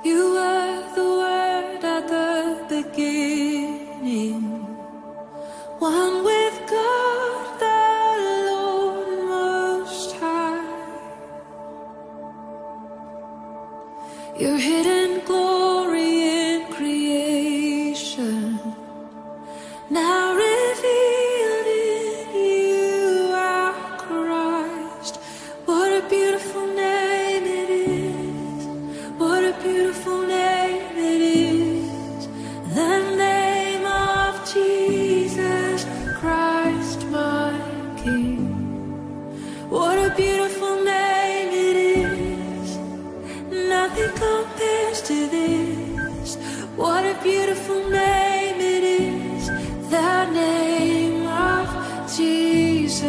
You were the Word at the beginning, one with God the Lord Most High. Your hidden glory in creation, now revealed in you, our Christ. What a beautiful name it is. What a beautiful name it is. The name of Jesus Christ, my King. What a beautiful name it is. Nothing compares to this. What a beautiful name it is. The name of Jesus.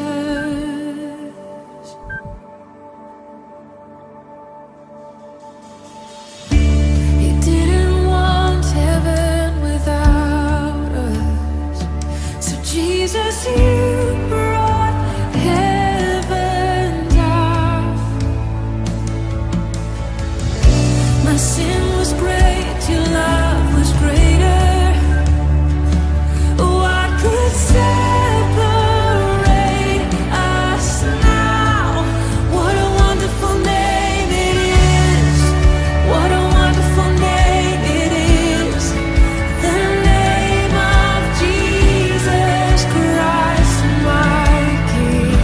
You didn't want heaven without us, so Jesus, you brought heaven down. My sin was great, your love was greater. What could separate us now? What a wonderful name it is. What a wonderful name it is. The name of Jesus Christ, my King.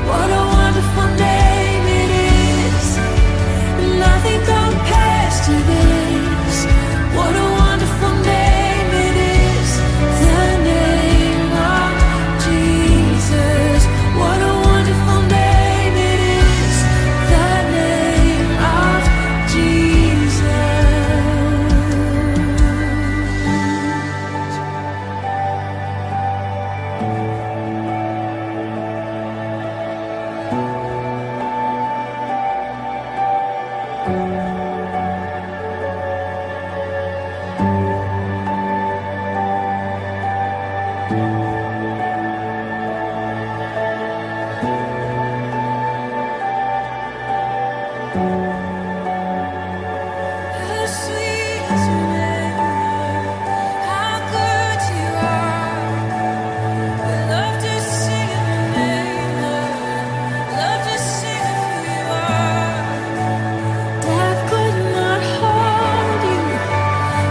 What a wonderful name it is. Nothing compares to this. What a wonderful name it is. The name of Jesus. What a wonderful name it is. The name of Jesus. How sweet is your name, how good you are. We love to sing of your name, Lord. Love to sing of who you are. Death could not hold you.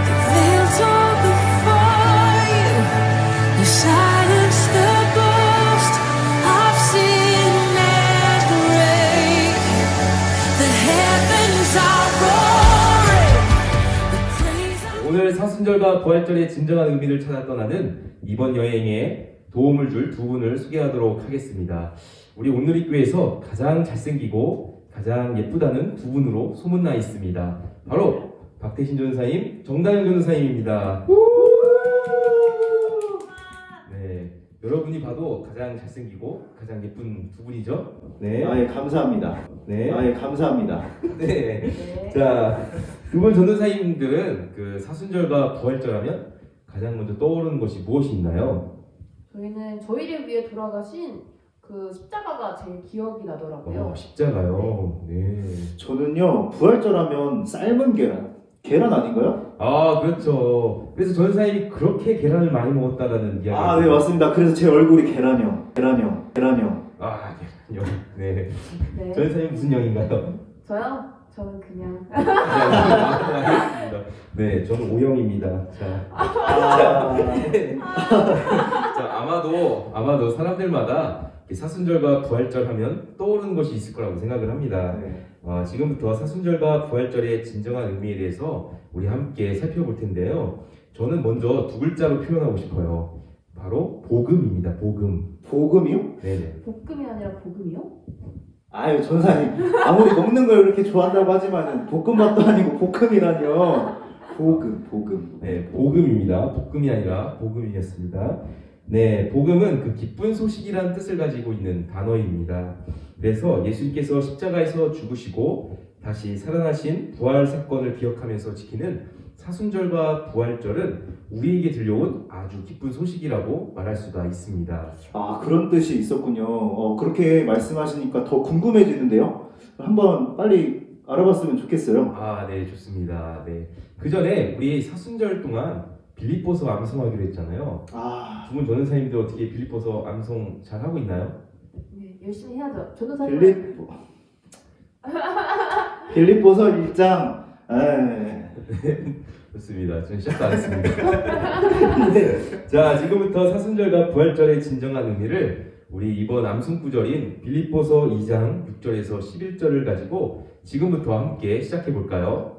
The veil tore before you. You silenced the boast of sin and grave. The heavens are roaring. The praise of 오늘 사순절과 부활절의 진정한 의미를 찾아 떠나는 이번 여행에 도움을 줄 두 분을 소개하도록 하겠습니다. 우리 온누리교회에서 가장 잘생기고 가장 예쁘다는 두 분으로 소문나 있습니다. 바로 박태신 전사님, 정다영 전사님입니다. 네, 여러분이 봐도 가장 잘생기고 가장 예쁜 두 분이죠? 네. 아, 예, 감사합니다. 네. 아, 예, 감사합니다. 네. 자, 두 분 전도사님들은 그 사순절과 부활절하면 가장 먼저 떠오르는 것이 무엇이 있나요? 저희는 저희를 위해 돌아가신 그 십자가가 제일 기억이 나더라고요. 십자가요. 네. 저는요, 부활절하면 삶은 계란 아닌가요? 아, 그렇죠. 그래서 전사님이 그렇게 계란을 많이 먹었다라는 이야기. 아, 네, 맞습니다. 그래서 제 얼굴이 계란형. 아, 계란요. 네. 네. 전사님 무슨 영인가요? 저요? 저는 그냥 알겠습니다. 네, 저는 O형입니다. 자, 자, 아마도 사람들마다 사순절과 부활절 하면 떠오르는 것이 있을 거라고 생각을 합니다. 네. 지금부터 사순절과 부활절의 진정한 의미에 대해서 우리 함께 살펴볼 텐데요. 저는 먼저 두 글자로 표현하고 싶어요. 바로 복음입니다. 복음. 복음이요? 네네. 볶음이 아니라 복음이요? 아유, 전사님. 아무리 먹는 걸 그렇게 좋아한다고 하지만은 볶음밥도 아니고 볶음이라뇨. 복음. 네, 복음입니다. 볶음이 아니라 복음이었습니다. 네, 복음은 그 기쁜 소식이라는 뜻을 가지고 있는 단어입니다. 그래서 예수님께서 십자가에서 죽으시고 다시 살아나신 부활 사건을 기억하면서 지키는 사순절과 부활절은 우리에게 들려온 아주 기쁜 소식이라고 말할 수가 있습니다. 아, 그런 뜻이 있었군요. 그렇게 말씀하시니까 더 궁금해지는데요. 한번 빨리 알아봤으면 좋겠어요. 네, 좋습니다. 네. 그 전에 우리 사순절 동안 빌립보서 암송하기로 했잖아요. 아, 두 분 전도사님들 어떻게 빌립보서 암송 잘 하고 있나요? 네, 열심히 해야죠. 전도사님. 빌립보서 1장. 좋습니다. 저는 시작도 안 했습니다. 네. 자, 지금부터 사순절과 부활절의 진정한 의미를 우리 이번 암송 구절인 빌립보서 2장 6절에서 11절을 가지고 지금부터 함께 시작해 볼까요?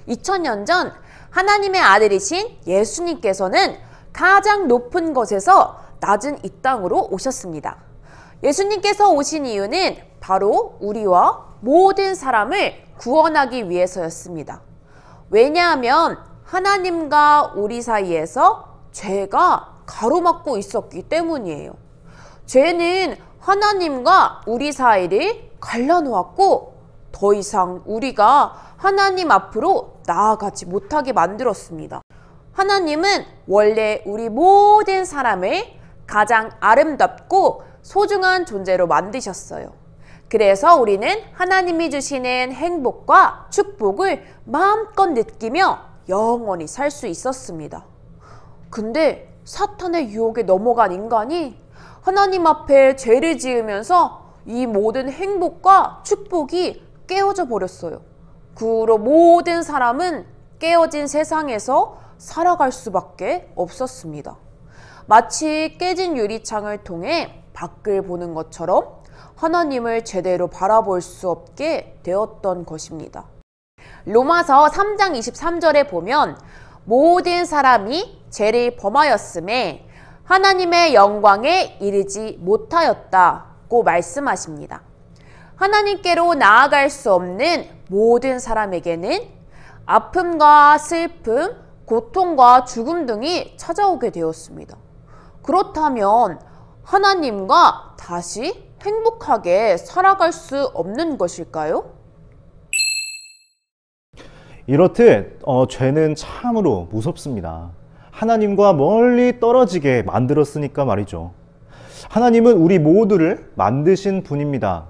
(2000년) 전 하나님의 아들이신 예수님께서는 가장 높은 곳에서 낮은 이 땅으로 오셨습니다. 예수님께서 오신 이유는 바로 우리와 모든 사람을 구원하기 위해서였습니다. 왜냐하면 하나님과 우리 사이에서 죄가 가로막고 있었기 때문이에요. 죄는 하나님과 우리 사이를 갈라놓았고 더 이상 우리가 하나님 앞으로 나아가지 못하게 만들었습니다. 하나님은 원래 우리 모든 사람을 가장 아름답고 소중한 존재로 만드셨어요. 그래서 우리는 하나님이 주시는 행복과 축복을 마음껏 느끼며 영원히 살 수 있었습니다. 근데 사탄의 유혹에 넘어간 인간이 하나님 앞에 죄를 지으면서 이 모든 행복과 축복이 깨어져 버렸어요. 그로 모든 사람은 깨어진 세상에서 살아갈 수밖에 없었습니다. 마치 깨진 유리창을 통해 밖을 보는 것처럼 하나님을 제대로 바라볼 수 없게 되었던 것입니다. 로마서 3장 23절에 보면 모든 사람이 죄를 범하였음에 하나님의 영광에 이르지 못하였다고 말씀하십니다. 하나님께로 나아갈 수 없는 모든 사람에게는 아픔과 슬픔, 고통과 죽음 등이 찾아오게 되었습니다. 그렇다면 하나님과 다시 행복하게 살아갈 수 없는 것일까요? 이렇듯 죄는 참으로 무섭습니다. 하나님과 멀리 떨어지게 만들었으니까 말이죠. 하나님은 우리 모두를 만드신 분입니다.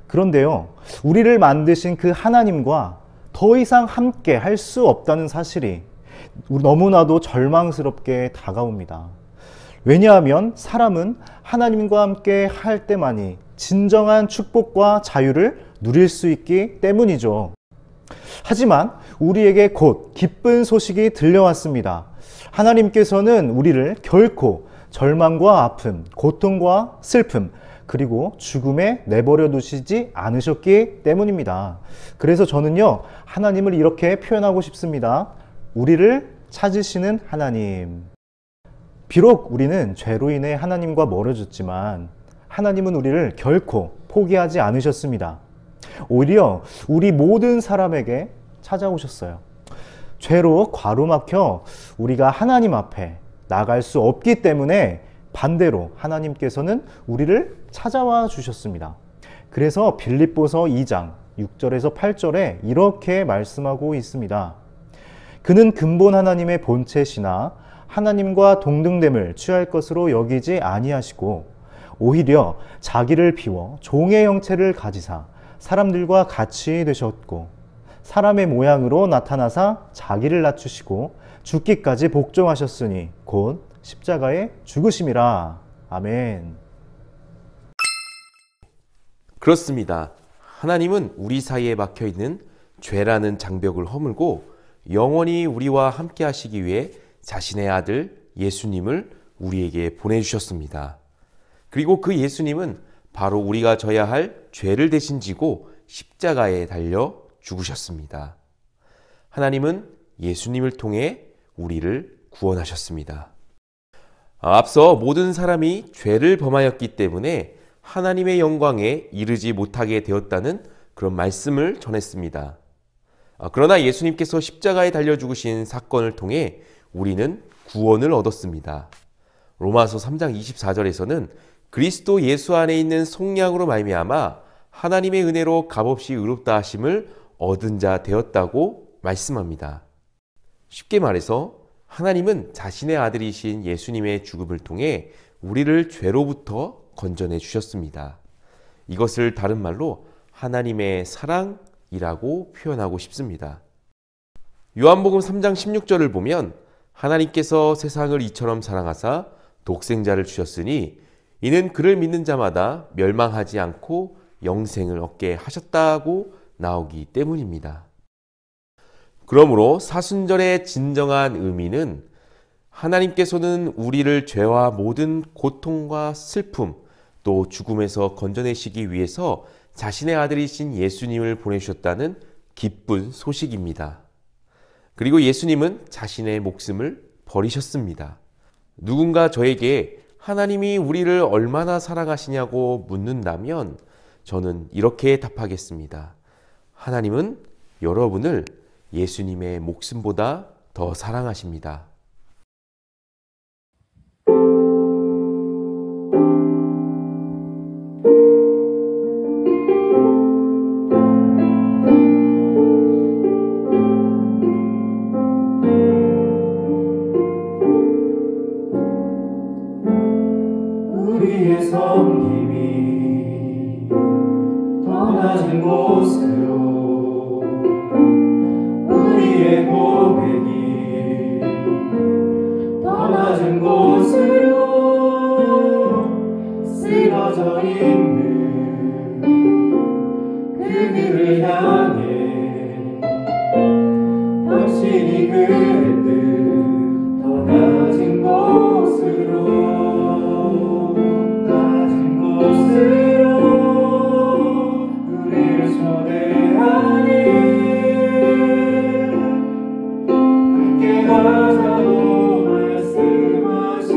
그런데요, 우리를 만드신 그 하나님과 더 이상 함께 할 수 없다는 사실이 너무나도 절망스럽게 다가옵니다. 왜냐하면 사람은 하나님과 함께 할 때만이 진정한 축복과 자유를 누릴 수 있기 때문이죠. 하지만 우리에게 곧 기쁜 소식이 들려왔습니다. 하나님께서는 우리를 결코 절망과 아픔, 고통과 슬픔, 그리고 죽음에 내버려 두시지 않으셨기 때문입니다. 그래서 저는요, 하나님을 이렇게 표현하고 싶습니다. 우리를 찾으시는 하나님. 비록 우리는 죄로 인해 하나님과 멀어졌지만 하나님은 우리를 결코 포기하지 않으셨습니다. 오히려 우리 모든 사람에게 찾아오셨어요. 죄로 가로막혀 우리가 하나님 앞에 나갈 수 없기 때문에 반대로 하나님께서는 우리를 찾아와 주셨습니다. 그래서 빌립보서 2장 6절에서 8절에 이렇게 말씀하고 있습니다. 그는 근본 하나님의 본체시나 하나님과 동등됨을 취할 것으로 여기지 아니하시고 오히려 자기를 비워 종의 형체를 가지사 사람들과 같이 되셨고 사람의 모양으로 나타나사 자기를 낮추시고 죽기까지 복종하셨으니 곧 십자가에 죽으심이라. 아멘. 그렇습니다. 하나님은 우리 사이에 막혀있는 죄라는 장벽을 허물고 영원히 우리와 함께 하시기 위해 자신의 아들 예수님을 우리에게 보내주셨습니다. 그리고 그 예수님은 바로 우리가 져야 할 죄를 대신 지고 십자가에 달려 죽으셨습니다. 하나님은 예수님을 통해 우리를 구원하셨습니다. 앞서 모든 사람이 죄를 범하였기 때문에 하나님의 영광에 이르지 못하게 되었다는 그런 말씀을 전했습니다. 그러나 예수님께서 십자가에 달려 죽으신 사건을 통해 우리는 구원을 얻었습니다. 로마서 3장 24절에서는 그리스도 예수 안에 있는 속량으로 말미암아 하나님의 은혜로 값없이 의롭다 하심을 얻은 자 되었다고 말씀합니다. 쉽게 말해서 하나님은 자신의 아들이신 예수님의 죽음을 통해 우리를 죄로부터 건져내 주셨습니다. 이것을 다른 말로 하나님의 사랑이라고 표현하고 싶습니다. 요한복음 3장 16절을 보면 하나님께서 세상을 이처럼 사랑하사 독생자를 주셨으니 이는 그를 믿는 자마다 멸망하지 않고 영생을 얻게 하셨다고 나오기 때문입니다. 그러므로 사순절의 진정한 의미는 하나님께서는 우리를 죄와 모든 고통과 슬픔 또 죽음에서 건져내시기 위해서 자신의 아들이신 예수님을 보내주셨다는 기쁜 소식입니다. 그리고 예수님은 자신의 목숨을 버리셨습니다. 누군가 저에게 하나님이 우리를 얼마나 사랑하시냐고 묻는다면 저는 이렇게 답하겠습니다. 하나님은 여러분을 예수님의 목숨보다 더 사랑하십니다. 우리의 섬김이 더 낮은 곳으로 우리의 고백이 더 낮은 곳으로 쓰러져 있는 그들을 향해 당신이 그랬듯 더 낮은 곳으로 우리를 초대하니 함께 가자고 말씀하시네.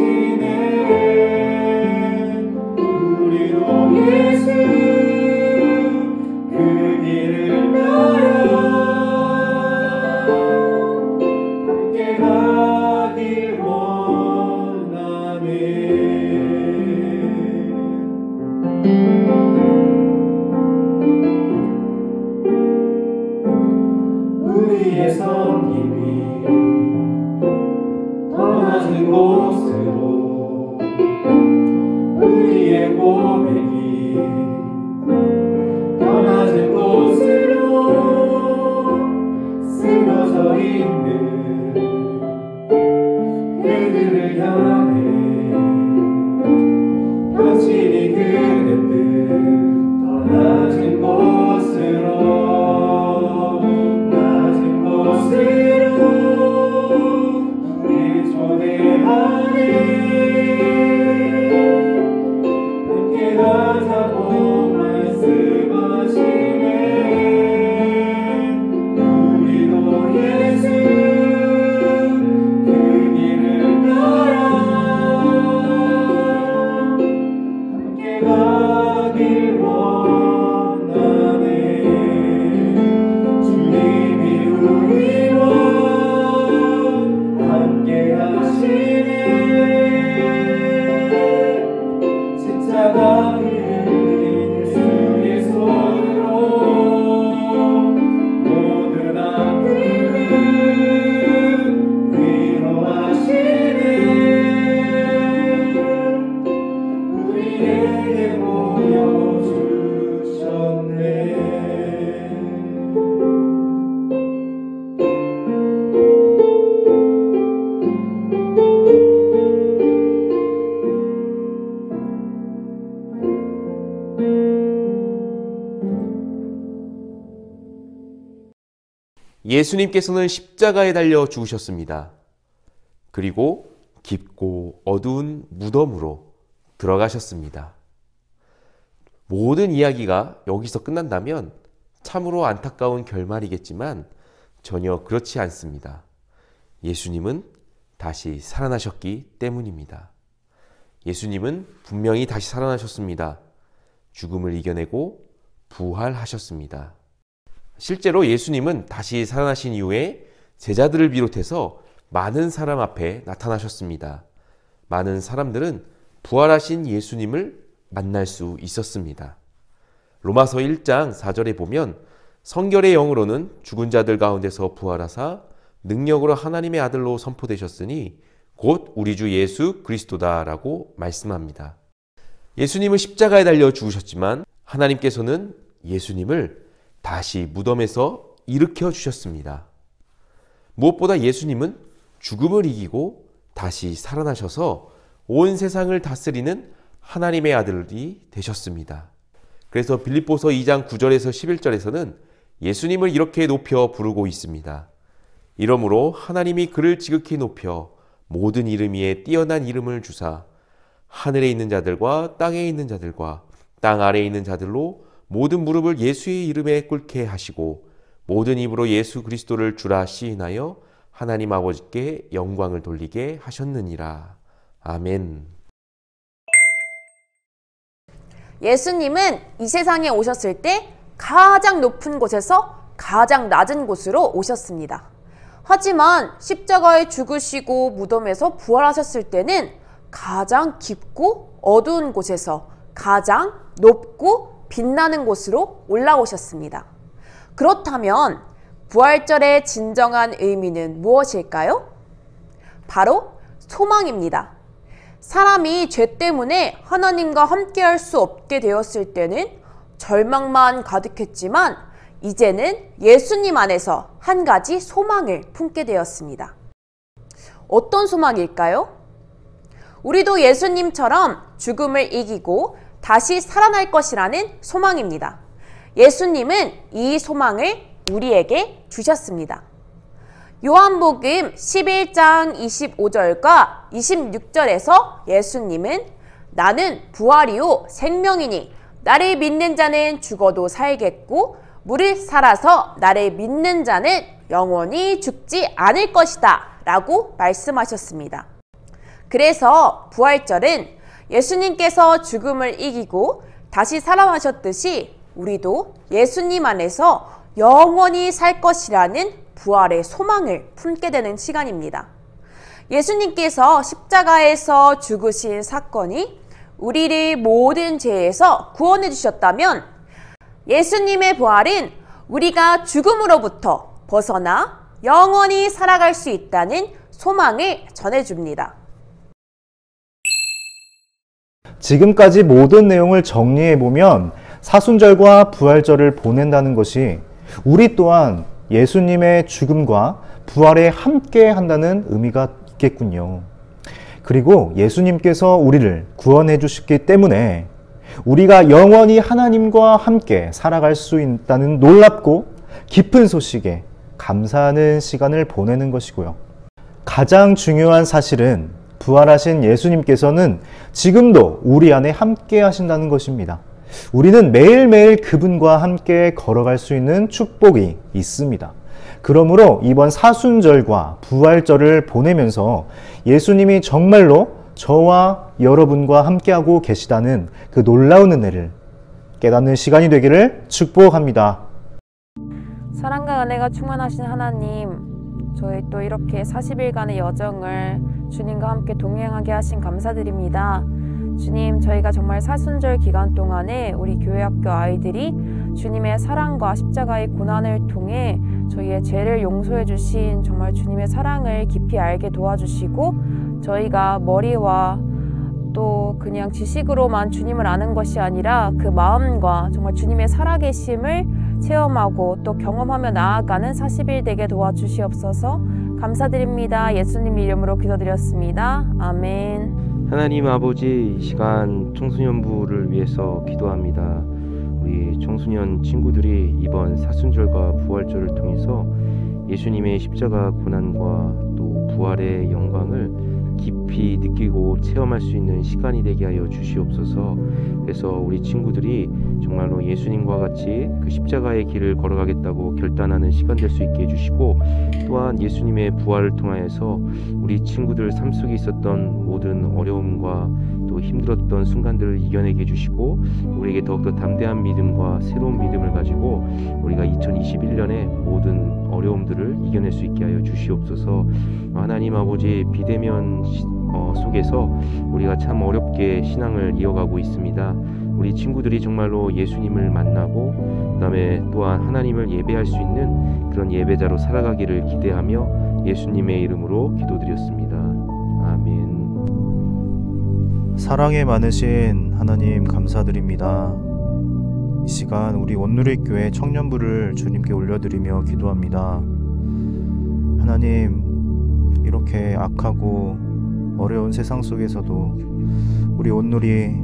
예수님께서는 십자가에 달려 죽으셨습니다. 그리고 깊고 어두운 무덤으로 들어가셨습니다. 모든 이야기가 여기서 끝난다면 참으로 안타까운 결말이겠지만 전혀 그렇지 않습니다. 예수님은 다시 살아나셨기 때문입니다. 예수님은 분명히 다시 살아나셨습니다. 죽음을 이겨내고 부활하셨습니다. 실제로 예수님은 다시 살아나신 이후에 제자들을 비롯해서 많은 사람 앞에 나타나셨습니다. 많은 사람들은 부활하신 예수님을 만날 수 있었습니다. 로마서 1장 4절에 보면 성결의 영으로는 죽은 자들 가운데서 부활하사 능력으로 하나님의 아들로 선포되셨으니 곧 우리 주 예수 그리스도다라고 말씀합니다. 예수님은 십자가에 달려 죽으셨지만 하나님께서는 예수님을 다시 무덤에서 일으켜 주셨습니다. 무엇보다 예수님은 죽음을 이기고 다시 살아나셔서 온 세상을 다스리는 하나님의 아들이 되셨습니다. 그래서 빌립보서 2장 9절에서 11절에서는 예수님을 이렇게 높여 부르고 있습니다. 이러므로 하나님이 그를 지극히 높여 모든 이름 위에 뛰어난 이름을 주사 하늘에 있는 자들과 땅에 있는 자들과 땅 아래에 있는 자들로 모든 무릎을 예수의 이름에 꿇게 하시고 모든 입으로 예수 그리스도를 주라 시인하여 하나님 아버지께 영광을 돌리게 하셨느니라. 아멘. 예수님은 이 세상에 오셨을 때 가장 높은 곳에서 가장 낮은 곳으로 오셨습니다. 하지만 십자가에 죽으시고 무덤에서 부활하셨을 때는 가장 깊고 어두운 곳에서 가장 높고 빛나는 곳으로 올라오셨습니다. 그렇다면 부활절의 진정한 의미는 무엇일까요? 바로 소망입니다. 사람이 죄 때문에 하나님과 함께할 수 없게 되었을 때는 절망만 가득했지만 이제는 예수님 안에서 한 가지 소망을 품게 되었습니다. 어떤 소망일까요? 우리도 예수님처럼 죽음을 이기고 다시 살아날 것이라는 소망입니다. 예수님은 이 소망을 우리에게 주셨습니다. 요한복음 11장 25절과 26절에서 예수님은 나는 부활이요 생명이니 나를 믿는 자는 죽어도 살겠고 무릇 살아서 나를 믿는 자는 영원히 죽지 않을 것이다 라고 말씀하셨습니다. 그래서 부활절은 예수님께서 죽음을 이기고 다시 살아나셨듯이 우리도 예수님 안에서 영원히 살 것이라는 부활의 소망을 품게 되는 시간입니다. 예수님께서 십자가에서 죽으신 사건이 우리를 모든 죄에서 구원해 주셨다면 예수님의 부활은 우리가 죽음으로부터 벗어나 영원히 살아갈 수 있다는 소망을 전해줍니다. 지금까지 모든 내용을 정리해보면 사순절과 부활절을 보낸다는 것이 우리 또한 예수님의 죽음과 부활에 함께 한다는 의미가 있겠군요. 그리고 예수님께서 우리를 구원해 주셨기 때문에 우리가 영원히 하나님과 함께 살아갈 수 있다는 놀랍고 깊은 소식에 감사하는 시간을 보내는 것이고요. 가장 중요한 사실은 부활하신 예수님께서는 지금도 우리 안에 함께 하신다는 것입니다. 우리는 매일매일 그분과 함께 걸어갈 수 있는 축복이 있습니다. 그러므로 이번 사순절과 부활절을 보내면서 예수님이 정말로 저와 여러분과 함께하고 계시다는 그 놀라운 은혜를 깨닫는 시간이 되기를 축복합니다. 사랑과 은혜가 충만하신 하나님, 저희 또 이렇게 40일간의 여정을 주님과 함께 동행하게 하신 감사드립니다. 주님, 저희가 정말 사순절 기간 동안에 우리 교회학교 아이들이 주님의 사랑과 십자가의 고난을 통해 저희의 죄를 용서해 주신 정말 주님의 사랑을 깊이 알게 도와주시고 저희가 머리와 또 그냥 지식으로만 주님을 아는 것이 아니라 그 마음과 정말 주님의 살아계심을 체험하고 또 경험하며 나아가는 40일 되게 도와주시옵소서. 감사드립니다. 예수님 이름으로 기도드렸습니다. 아멘. 하나님 아버지, 이 시간 청소년부를 위해서 기도합니다. 우리 청소년 친구들이 이번 사순절과 부활절을 통해서 예수님의 십자가 고난과 또 부활의 영광을 깊이 느끼고 체험할 수 있는 시간이 되게 하여 주시옵소서. 그래서 우리 친구들이 정말로 예수님과 같이 그 십자가의 길을 걸어가겠다고 결단하는 시간 될 수 있게 해주시고, 또한 예수님의 부활을 통하여서 우리 친구들 삶 속에 있었던 모든 어려움과 또 힘들었던 순간들을 이겨내게 해주시고, 우리에게 더욱더 담대한 믿음과 새로운 믿음을 가지고 우리가 2021년에 모든 어려움들을 이겨낼 수 있게 하여 주시옵소서. 하나님 아버지, 비대면 속에서 우리가 참 어렵게 신앙을 이어가고 있습니다. 우리 친구들이 정말로 예수님을 만나고 그 다음에 또한 하나님을 예배할 수 있는 그런 예배자로 살아가기를 기대하며 예수님의 이름으로 기도드렸습니다. 아멘. 사랑에 많으신 하나님 감사드립니다. 이 시간 우리 온누리교회 청년부를 주님께 올려드리며 기도합니다. 하나님, 이렇게 악하고 어려운 세상 속에서도 우리 온누리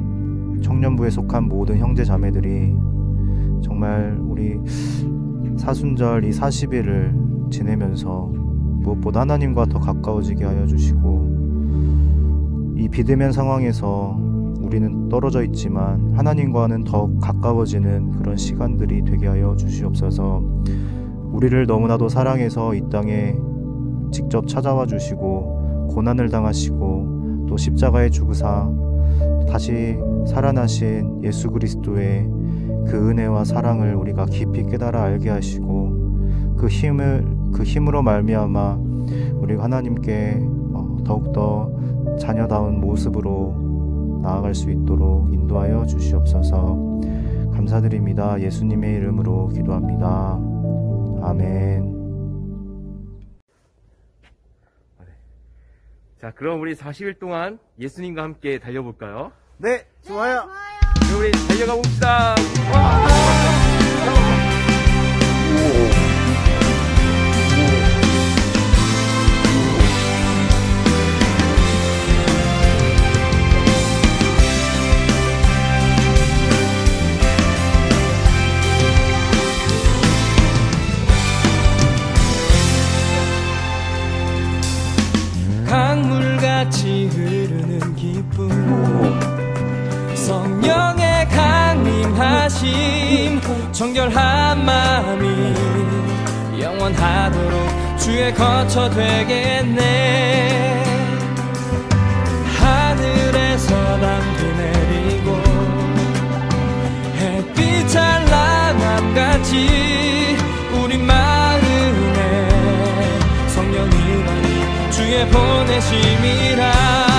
청년부에 속한 모든 형제 자매들이 정말 우리 사순절 이 40일을 지내면서 무엇보다 하나님과 더 가까워지게 하여 주시고, 이 비대면 상황에서 우리는 떨어져 있지만 하나님과는 더 가까워지는 그런 시간들이 되게 하여 주시옵소서. 우리를 너무나도 사랑해서 이 땅에 직접 찾아와 주시고 고난을 당하시고 또 십자가에 죽으사 다시 살아나신 예수 그리스도의 그 은혜와 사랑을 우리가 깊이 깨달아 알게 하시고, 그 힘으로 말미암아 우리가 하나님께 더욱더 자녀다운 모습으로 나아갈 수 있도록 인도하여 주시옵소서. 감사드립니다. 예수님의 이름으로 기도합니다. 아멘. 자, 그럼 우리 40일 동안 예수님과 함께 달려볼까요? 네, 좋아요. 그럼 우리 달려가 봅시다. 강물같이 흐르는 기쁨, 성령의 강림하심, 정결한 마음이 영원하도록 주의 거처 되겠네. 하늘에서 담비 내리고 햇빛 찬란함같이 우리 마음에 성령이 주의 보내심이라.